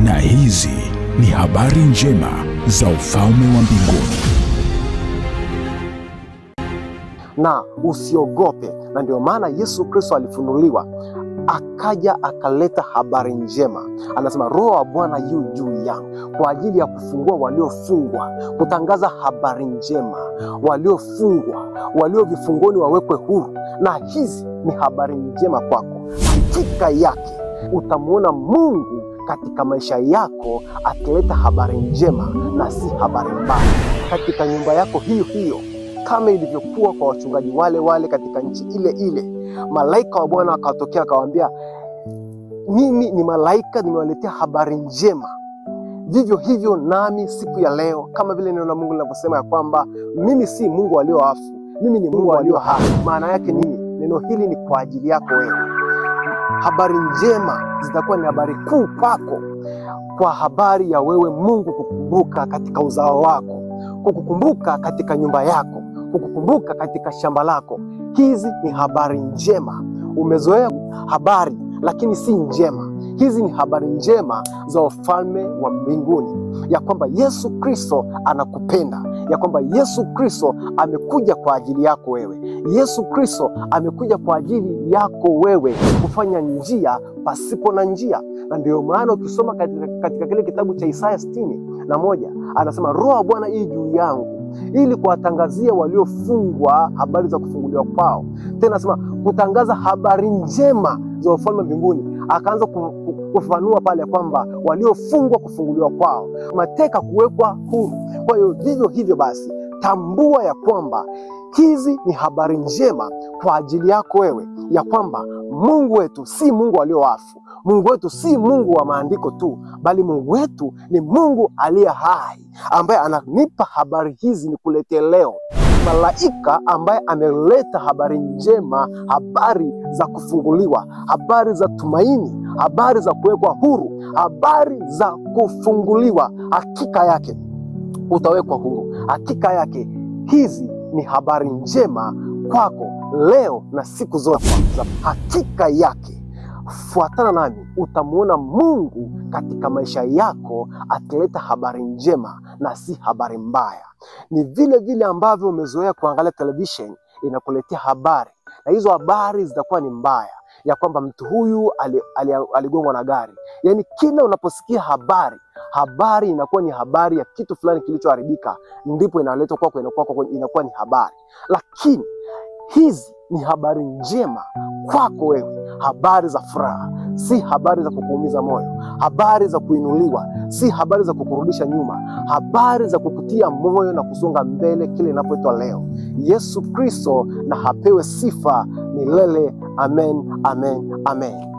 Na hizi ni habari njema za ufalme wa mbinguni. Na usiogope. Na ndio maana Yesu Kristo alifunuliwa, akaja akaleta habari njema. Anasema Roho wa Bwana yu juu yangu kwa ajili ya kufungua waliofungwa, kutangaza habari njema. Waliofungwa, walio vifungoni wawekwe huru. Na hizi ni habari njema kwako. Hakika yake utamuona Mungu katika maisha yako akileta habari njema na si habari mbaya katika nyumba yako hiyo hiyo, kama ilivyokuwa kwa wachungaji wale wale katika nchi ile ile. Malaika wa Bwana akatokea akawaambia, mimi ni malaika, nimewaletea habari njema. Vivyo hivyo nami siku ya leo, kama vile neno la Mungu linavyosema ya kwamba mimi si Mungu alio wafu, mimi ni Mungu alio hai. Maana yake nini? Neno hili ni kwa ajili yako wewe. Habari njema zitakuwa ni habari kuu kwako, kwa habari ya wewe Mungu kukumbuka katika uzao wako, kukukumbuka katika nyumba yako, kukukumbuka katika shamba lako. Hizi ni habari njema. Umezoea habari lakini si njema. Hizi ni habari njema za ufalme wa mbinguni, ya kwamba Yesu Kristo anakupenda, ya kwamba Yesu Kristo amekuja kwa ajili yako wewe. Yesu Kristo amekuja kwa ajili yako wewe kufanya njia pasipo na njia. Na ndio maana ukisoma katika kile kitabu cha Isaya 61 anasema Roho wa Bwana yu juu yangu ili kuwatangazia waliofungwa habari za kufunguliwa kwao. Tena anasema kutangaza habari njema za ufalme mbinguni. Akaanza kufafanua pale kwamba waliofungwa kufunguliwa kwao, mateka kuwekwa huru. Kwa hiyo vivyo hivyo basi, tambua ya kwamba hizi ni habari njema kwa ajili yako wewe, ya kwamba Mungu wetu si Mungu alio wafu. Mungu wetu si Mungu wa maandiko tu, bali Mungu wetu ni Mungu aliye hai, ambaye ananipa habari hizi nikuletee leo. Malaika ambaye ameleta habari njema, habari za kufunguliwa, habari za tumaini, habari za kuwekwa huru, habari za kufunguliwa. Hakika yake utawekwa huru. Hakika yake hizi ni habari njema kwako leo na siku zote. Hakika yake, fuatana nami, utamuona Mungu katika maisha yako akileta habari njema na si habari mbaya. Ni vile vile ambavyo umezoea kuangalia television inakuletea habari, na hizo habari zitakuwa ni mbaya, ya kwamba mtu huyu aligongwa na gari. Yaani kila unaposikia habari inakuwa ni habari ya kitu fulani kilichoharibika, ndipo inaletwa kwako, inakuwa ni habari. Lakini hizi ni habari njema kwako wewe, habari za furaha, si habari za kukuumiza moyo, habari za kuinuliwa, si habari za kukurudisha nyuma, habari za kukutia moyo na kusonga mbele kile inapoitwa leo. Yesu Kristo na hapewe sifa milele. Amen, amen, amen.